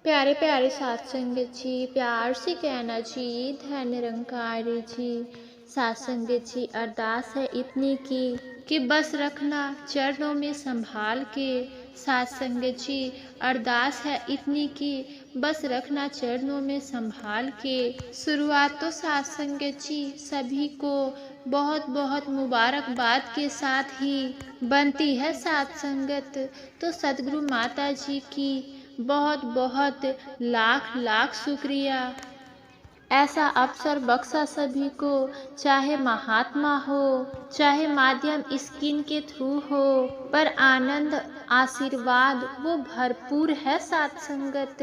प्यारे प्यारे साथ संगत जी, प्यार से कहना जी, धन निरंकारी जी। साथ संगत जी, अरदास है इतनी की कि बस रखना चरणों में संभाल के। साथ संगत जी, अरदास है इतनी की बस रखना चरणों में संभाल के। शुरुआत तो साथ संगत जी सभी को बहुत बहुत मुबारकबाद के साथ ही बनती है। साथ संगत तो सदगुरु माता जी की बहुत बहुत लाख लाख शुक्रिया। ऐसा अवसर बख्शा सभी को, चाहे महात्मा हो चाहे माध्यम स्किन के थ्रू हो, पर आनंद आशीर्वाद वो भरपूर है। साथ संगत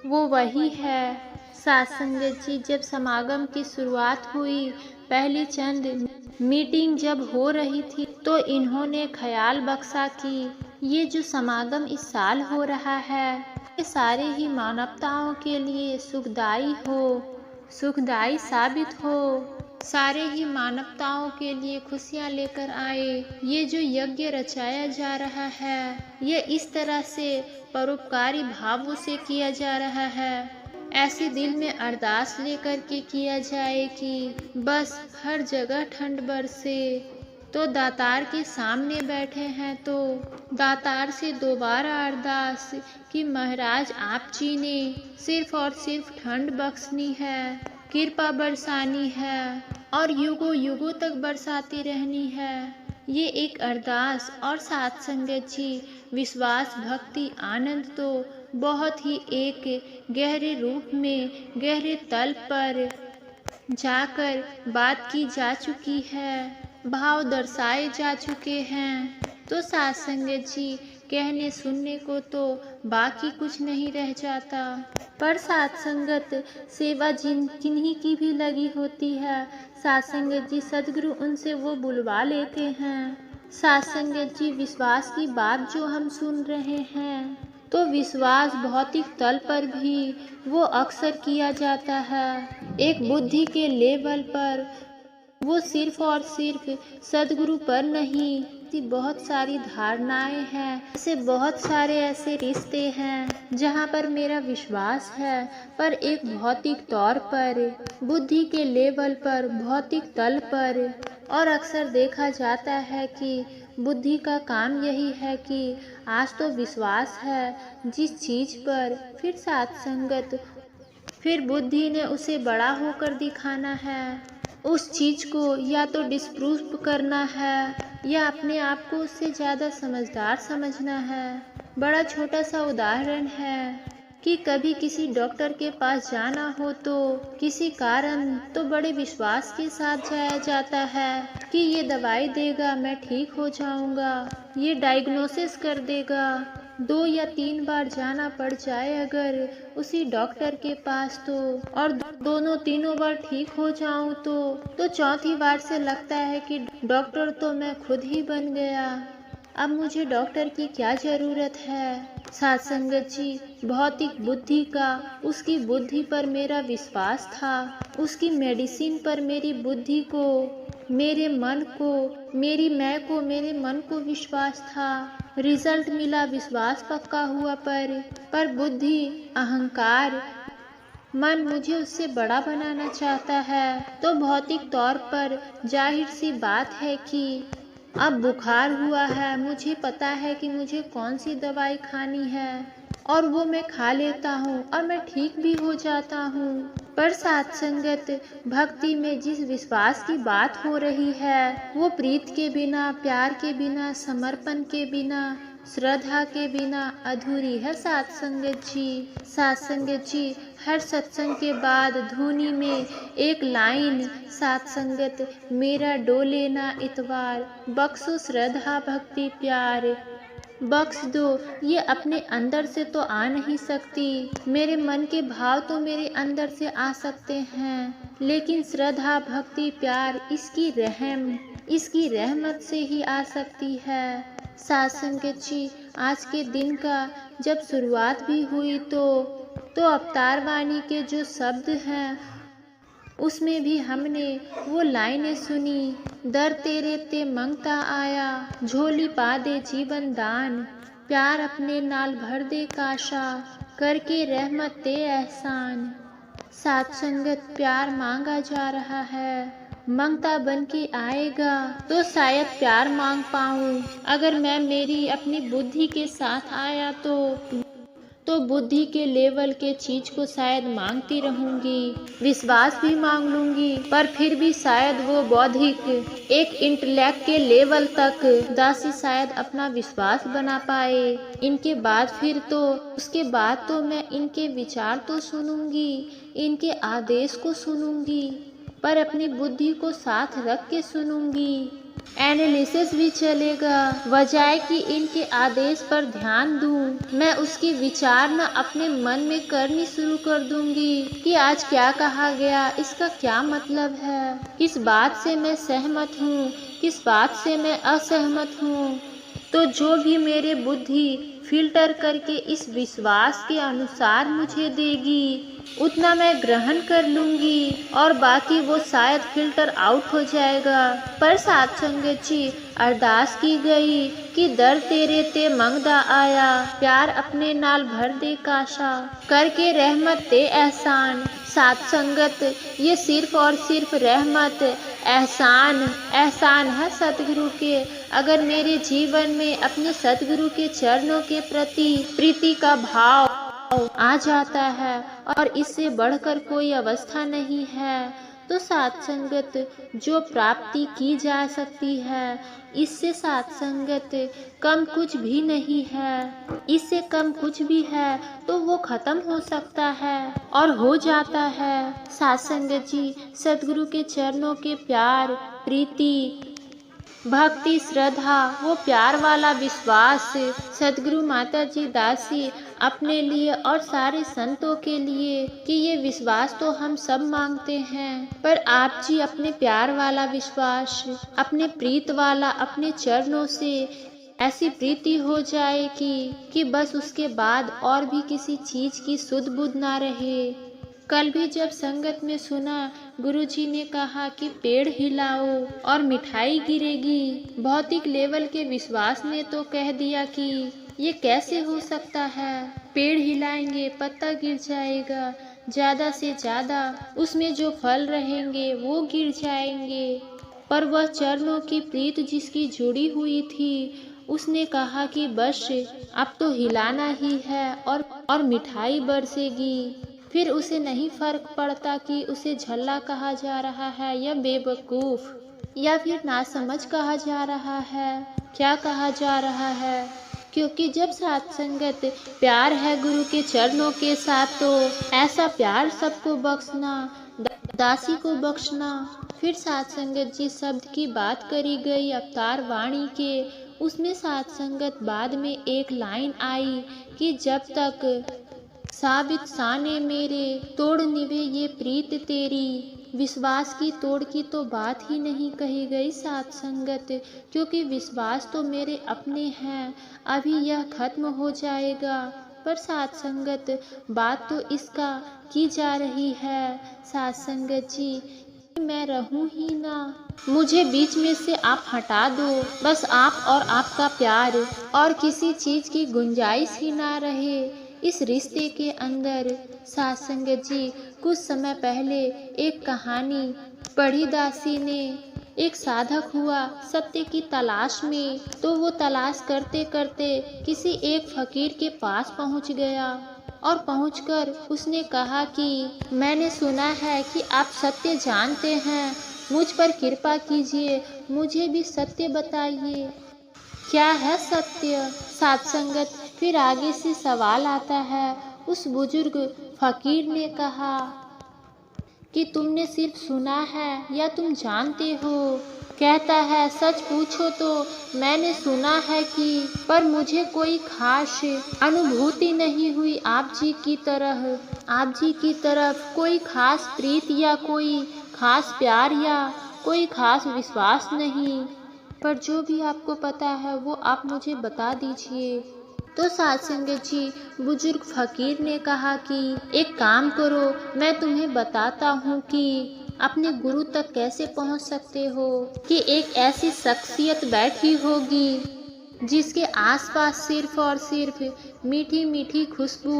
वो वही है। साथ संगत जी, जब समागम की शुरुआत हुई, पहली चंद मीटिंग जब हो रही थी तो इन्होंने ख्याल बख्शा कि ये जो समागम इस साल हो रहा है ये सारे ही मानवताओं के लिए सुखदाई साबित हो, सारे ही मानवताओं के लिए खुशियाँ लेकर आए। ये जो यज्ञ रचाया जा रहा है ये इस तरह से परोपकारी भावों से किया जा रहा है, ऐसी दिल में अरदास लेकर के किया जाए कि बस हर जगह ठंड बरसे। तो दातार के सामने बैठे हैं तो दातार से दोबारा अरदास कि महाराज आप जी ने सिर्फ और सिर्फ ठंड बख्शनी है, कृपा बरसानी है और युगों युगों तक बरसाती रहनी है। ये एक अरदास और साथ संगत जी विश्वास भक्ति आनंद तो बहुत ही एक गहरे रूप में गहरे तल पर जाकर बात की जा चुकी है, भाव दर्शाए जा चुके हैं। तो साथ संगत जी कहने सुनने को तो बाकी कुछ नहीं रह जाता, पर साथ संगत सेवा जिन्हीं की भी लगी होती है, साथ संगत जी सदगुरु उनसे वो बुलवा लेते हैं। साथ संगत जी विश्वास की बात जो हम सुन रहे हैं तो विश्वास भौतिक तल पर भी वो अक्सर किया जाता है, एक बुद्धि के लेवल पर। वो सिर्फ और सिर्फ सदगुरु पर नहीं, बहुत सारी धारणाएं हैं, ऐसे बहुत सारे ऐसे रिश्ते हैं जहाँ पर मेरा विश्वास है, पर एक भौतिक तौर पर बुद्धि के लेवल पर भौतिक तल पर। और अक्सर देखा जाता है कि बुद्धि का काम यही है कि आज तो विश्वास है जिस चीज़ पर, फिर साथ संगत फिर बुद्धि ने उसे बड़ा होकर दिखाना है, उस चीज़ को या तो डिस्प्रूव करना है या अपने आप को उससे ज़्यादा समझदार समझना है। बड़ा छोटा सा उदाहरण है कि कभी किसी डॉक्टर के पास जाना हो तो किसी कारण तो बड़े विश्वास के साथ जाया जाता है कि ये दवाई देगा मैं ठीक हो जाऊंगा, ये डायग्नोसिस कर देगा। 2 या 3 बार जाना पड़ जाए अगर उसी डॉक्टर के पास तो, और दोनों तीनों बार ठीक हो जाऊं तो चौथी बार से लगता है कि डॉक्टर तो मैं खुद ही बन गया, अब मुझे डॉक्टर की क्या ज़रूरत है। साथ संगत जी भौतिक बुद्धि का, उसकी बुद्धि पर मेरा विश्वास था, उसकी मेडिसिन पर मेरी बुद्धि को, मेरे मन को, मेरी मैं को, मेरे मन को विश्वास था, रिजल्ट मिला, विश्वास पक्का हुआ, पर बुद्धि अहंकार मन मुझे उससे बड़ा बनाना चाहता है। तो भौतिक तौर पर जाहिर सी बात है कि अब बुखार हुआ है, मुझे पता है कि मुझे कौन सी दवाई खानी है और वो मैं खा लेता हूँ और मैं ठीक भी हो जाता हूँ। पर साथ संगत भक्ति में जिस विश्वास की बात हो रही है वो प्रीत के बिना, प्यार के बिना, समर्पण के बिना, श्रद्धा के बिना अधूरी है। साथ संगत जी हर सत्संग के बाद धुनी में एक लाइन, साथ संगत मेरा डोले ना इतवार, बख्शो श्रद्धा भक्ति प्यार, बख्श दो। ये अपने अंदर से तो आ नहीं सकती, मेरे मन के भाव तो मेरे अंदर से आ सकते हैं, लेकिन श्रद्धा भक्ति प्यार इसकी रहमत से ही आ सकती है। साथ संगत जी आज के दिन का जब शुरुआत भी हुई तो अवतार वाणी के जो शब्द हैं उसमें भी हमने वो लाइनें सुनी, दर तेरे ते मंगता आया, झोली पा दे जीवन दान, प्यार अपने नाल भर दे काशा, करके रहमत दे एहसान। साथ संगत प्यार मांगा जा रहा है, मांगता बन के आएगा तो शायद प्यार मांग पाऊँ। अगर मैं मेरी अपनी बुद्धि के साथ आया तो बुद्धि के लेवल के चीज को शायद मांगती रहूंगी, विश्वास भी मांग लूंगी, पर फिर भी शायद वो बौद्धिक एक इंटेलेक्ट के लेवल तक दासी शायद अपना विश्वास बना पाए। उसके बाद तो मैं इनके विचार तो सुनूंगी, इनके आदेश को सुनूंगी, पर अपनी बुद्धि को साथ रख के सुनूंगी। एनालिसिस भी चलेगा, बजाय कि इनके आदेश पर ध्यान दूं, मैं उसकी विचारना अपने मन में करनी शुरू कर दूंगी कि आज क्या कहा गया, इसका क्या मतलब है, किस बात से मैं सहमत हूँ, किस बात से मैं असहमत हूँ। तो जो भी मेरे बुद्धि फिल्टर करके इस विश्वास के अनुसार मुझे देगी, उतना मैं ग्रहण कर लूंगी और बाकी वो शायद फिल्टर आउट हो जाएगा। पर साथ संगत जी, अरदास की गई कि दर तेरे ते मंगदा आया, प्यार अपने नाल भर दे काशा, करके रहमत दे एहसान। साथ संगत, ये सिर्फ और सिर्फ रहमत एहसान है सतगुरु के। अगर मेरे जीवन में अपने सतगुरु के चरणों के प्रति प्रीति का भाव आ जाता है और इससे बढ़कर कोई अवस्था नहीं है, तो साथ संगत जो प्राप्ति की जा सकती है, इससे साथ संगत कम कुछ भी नहीं है। इससे कम कुछ भी है तो वो खत्म हो सकता है और हो जाता है। साथ संगत जी, सतगुरु के चरणों के प्यार, प्रीति, भक्ति, श्रद्धा, वो प्यार वाला विश्वास सतगुरु माता जी दासी अपने लिए और सारे संतों के लिए कि ये विश्वास तो हम सब मांगते हैं, पर आप जी अपने प्यार वाला विश्वास, अपने प्रीत वाला, अपने चरणों से ऐसी प्रीति हो जाए कि बस उसके बाद और भी किसी चीज की सुध बुध ना रहे। कल भी जब संगत में सुना, गुरुजी ने कहा कि पेड़ हिलाओ और मिठाई गिरेगी। भौतिक लेवल के विश्वास ने तो कह दिया कि ये कैसे हो सकता है, पेड़ हिलाएंगे पत्ता गिर जाएगा, ज्यादा से ज्यादा उसमें जो फल रहेंगे वो गिर जाएंगे। पर वह चरणों की प्रीत जिसकी जुड़ी हुई थी, उसने कहा कि बस अब तो हिलाना ही है और मिठाई बरसेगी। फिर उसे नहीं फर्क पड़ता कि उसे झल्ला कहा जा रहा है या बेवकूफ या फिर नासमझ कहा जा रहा है, क्या कहा जा रहा है। क्योंकि जब साथ संगत प्यार है गुरु के चरणों के साथ, तो ऐसा प्यार सबको बख्शना, दासी को बख्शना। फिर साथ संगत जी शब्द की बात करी गई अवतार वाणी के, उसमें साथ संगत बाद में एक लाइन आई कि जब तक साबित साने मेरे तोड़ निवे ये प्रीत तेरी। विश्वास की तोड़ की तो बात ही नहीं कही गई साथ संगत, क्योंकि विश्वास तो मेरे अपने हैं, अभी यह खत्म हो जाएगा। पर साथ संगत बात तो इसका की जा रही है साथ संगत जी, मैं रहूं ही ना, मुझे बीच में से आप हटा दो, बस आप और आपका प्यार, और किसी चीज की गुंजाइश ही ना रहे इस रिश्ते के अंदर। साथ संगत जी, कुछ समय पहले एक कहानी पढ़ी दासी ने। एक साधक हुआ सत्य की तलाश में, तो वो तलाश करते करते किसी एक फकीर के पास पहुंच गया और पहुंचकर उसने कहा कि मैंने सुना है कि आप सत्य जानते हैं, मुझ पर कृपा कीजिए, मुझे भी सत्य बताइए, क्या है सत्य। साथ संगत, फिर आगे से सवाल आता है। उस बुजुर्ग फकीर ने कहा कि तुमने सिर्फ सुना है या तुम जानते हो। कहता है सच पूछो तो मैंने सुना है कि, पर मुझे कोई खास अनुभूति नहीं हुई आप जी की तरफ कोई खास प्रीत या कोई खास प्यार या कोई खास विश्वास नहीं। पर जो भी आपको पता है वो आप मुझे बता दीजिए। तो साथ संगत जी, बुजुर्ग फकीर ने कहा कि एक काम करो, मैं तुम्हें बताता हूँ कि अपने गुरु तक कैसे पहुँच सकते हो। कि एक ऐसी शख्सियत बैठी होगी जिसके आसपास सिर्फ और सिर्फ मीठी मीठी खुशबू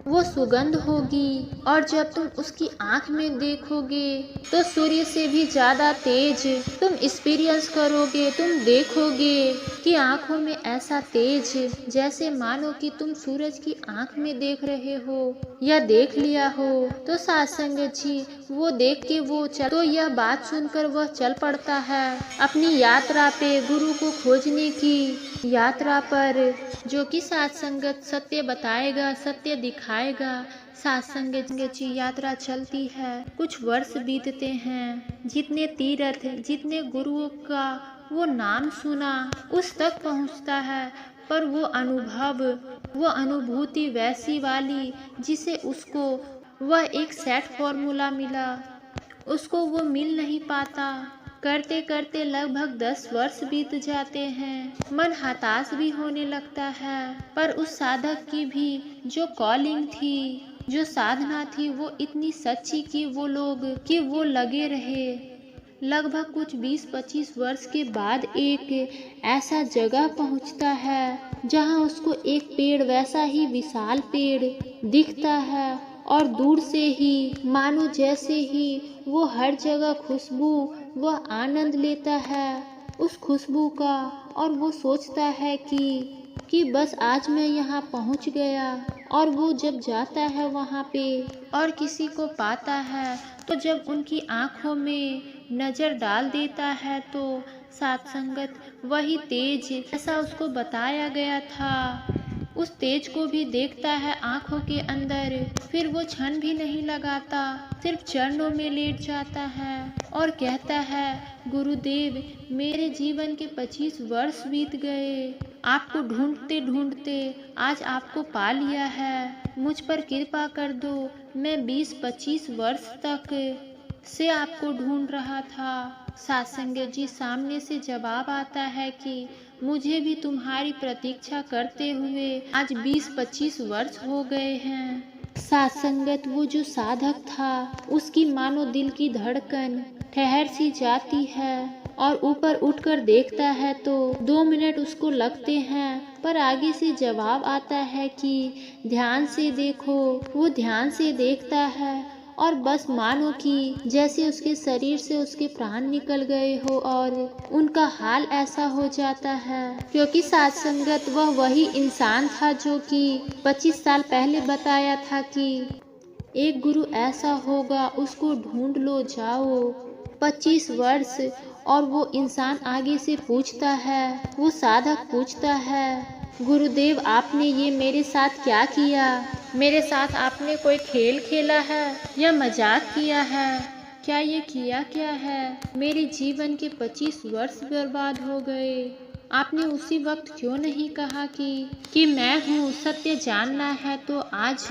वो सुगंध होगी, और जब तुम उसकी आंख में देखोगे तो सूर्य से भी ज्यादा तेज तुम एक्सपीरियंस करोगे। तुम देखोगे कि आंखों में ऐसा तेज जैसे मानो कि तुम सूरज की आंख में देख रहे हो या देख लिया हो। तो सत्संग जी वो देख के वो चल, तो यह बात सुनकर वह चल पड़ता है अपनी यात्रा पे, गुरु को खोजने की यात्रा पर, जो कि सत्संगत सत्य बताएगा, सत्य दिखाएगा। सत्संग की यात्रा चलती है, कुछ वर्ष बीतते हैं, जितने तीर्थ, जितने गुरुओं का वो नाम सुना उस तक पहुंचता है, पर वो अनुभव, वो अनुभूति वैसी वाली जिसे उसको वह एक सेट फॉर्मूला मिला, उसको वो मिल नहीं पाता। करते करते लगभग 10 वर्ष बीत जाते हैं, मन हताश भी होने लगता है, पर उस साधक की भी जो कॉलिंग थी, जो साधना थी, वो इतनी सच्ची कि वो लगे रहे। लगभग कुछ 20-25 वर्ष के बाद एक ऐसा जगह पहुंचता है जहां उसको एक पेड़, वैसा ही विशाल पेड़ दिखता है, और दूर से ही मानो जैसे ही वो हर जगह खुशबू, वह आनंद लेता है उस खुशबू का, और वो सोचता है कि बस आज मैं यहाँ पहुँच गया। और वो जब जाता है वहाँ पे और किसी को पाता है, तो जब उनकी आँखों में नज़र डाल देता है तो सत्संगत वही तेज ऐसा उसको बताया गया था, उस तेज को भी देखता है आँखों के अंदर। फिर वो क्षण भी नहीं लगाता, सिर्फ चरणों में लेट जाता है और कहता है, गुरुदेव मेरे जीवन के 25 वर्ष बीत गए, आपको ढूंढते ढूंढते आज आपको पा लिया है, मुझ पर कृपा कर दो। मैं 20-25 वर्ष तक से आपको ढूंढ रहा था। सत्संग जी सामने से जवाब आता है कि मुझे भी तुम्हारी प्रतीक्षा करते हुए आज 20-25 वर्ष हो गए हैं। सत्संगत वो जो साधक था, उसकी मानो दिल की धड़कन ठहर सी जाती है, और ऊपर उठकर देखता है तो 2 मिनट उसको लगते हैं, पर आगे से जवाब आता है कि ध्यान से देखो। वो ध्यान से देखता है और बस मानो कि जैसे उसके शरीर से उसके प्राण निकल गए हो, और उनका हाल ऐसा हो जाता है, क्योंकि सत्संगत वह वही इंसान था जो कि 25 साल पहले बताया था कि एक गुरु ऐसा होगा, उसको ढूंढ लो जाओ। 25 वर्ष, और वो इंसान आगे से पूछता है, वो साधक पूछता है, गुरुदेव आपने ये मेरे साथ क्या किया? मेरे साथ आपने कोई खेल खेला है या मजाक किया है? क्या ये किया क्या है? मेरे जीवन के 25 वर्ष बर्बाद हो गए। आपने उसी वक्त क्यों नहीं कहा कि मैं हूँ, सत्य जानना है तो आज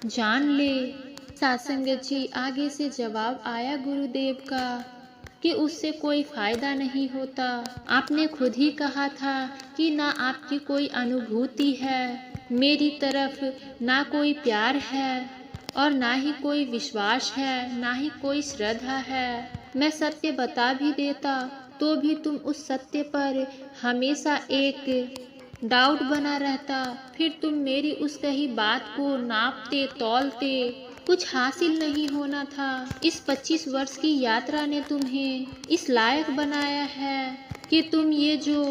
जान ले। सत्संग जी आगे से जवाब आया गुरुदेव का कि उससे कोई फायदा नहीं होता। आपने खुद ही कहा था कि ना आपकी कोई अनुभूति है मेरी तरफ, ना कोई प्यार है और ना ही कोई विश्वास है, ना ही कोई श्रद्धा है। मैं सत्य बता भी देता तो भी तुम उस सत्य पर हमेशा एक डाउट बना रहता। फिर तुम मेरी उस कही बात को नापते तौलते, कुछ हासिल नहीं होना था। इस 25 वर्ष की यात्रा ने तुम्हें इस लायक बनाया है कि तुम ये जो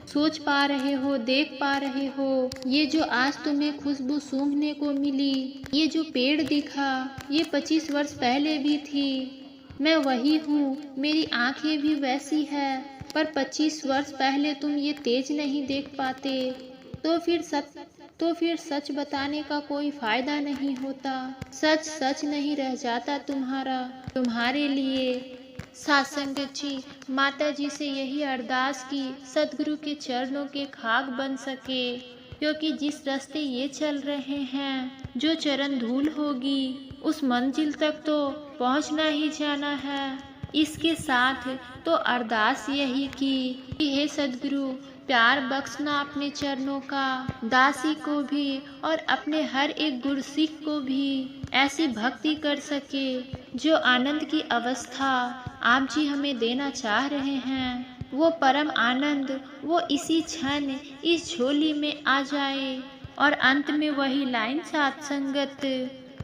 सोच पा रहे हो, देख पा रहे हो, ये जो आज तुम्हें खुशबू सूंघने को मिली, ये जो पेड़ दिखा, ये 25 वर्ष पहले भी थी। मैं वही हूँ, मेरी आंखें भी वैसी है, पर 25 वर्ष पहले तुम ये तेज नहीं देख पाते, तो फिर सच बताने का कोई फायदा नहीं होता। सच सच नहीं रह जाता तुम्हारे लिए। सत्संग जी माता जी से यही अरदास की सदगुरु के चरणों के खाक बन सके, क्योंकि जिस रास्ते ये चल रहे हैं, जो चरण धूल होगी उस मंजिल तक तो पहुंचना ही जाना है। इसके साथ तो अरदास यही की कि हे सदगुरु प्यार बख्शना अपने चरणों का, दासी को भी और अपने हर एक गुरसिख को भी ऐसी भक्ति कर सके जो आनंद की अवस्था आप जी हमें देना चाह रहे हैं, वो परम आनंद वो इसी क्षण इस झोली में आ जाए। और अंत में वही लाइन साथ संगत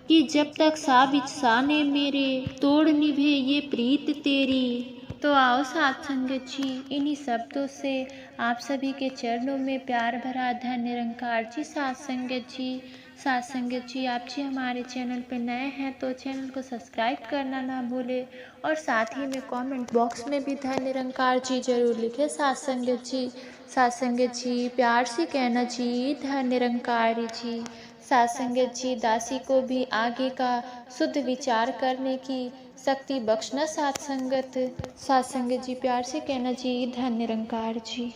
कि जब तक साबित साने मेरे तोड़ निभे ये प्रीत तेरी। तो आओ साथ संगत जी, इन्हीं शब्दों से आप सभी के चरणों में प्यार भरा धन्य निरंकार जी साथ संगत जी। साथ संगत जी, आप जी हमारे चैनल पे नए हैं तो चैनल को सब्सक्राइब करना ना भूले और साथ ही में कमेंट बॉक्स में भी धन्य निरंकार जी जरूर लिखे साथ संगत जी। साथ संगत जी, प्यार से कहना जी धन्य निरंकारी जी। साथ संगत जी, दासी को भी आगे का शुद्ध विचार करने की शक्ति बख्शना साथ संगत। साथ संगत जी, प्यार से कहना जी धन्य निरंकार जी।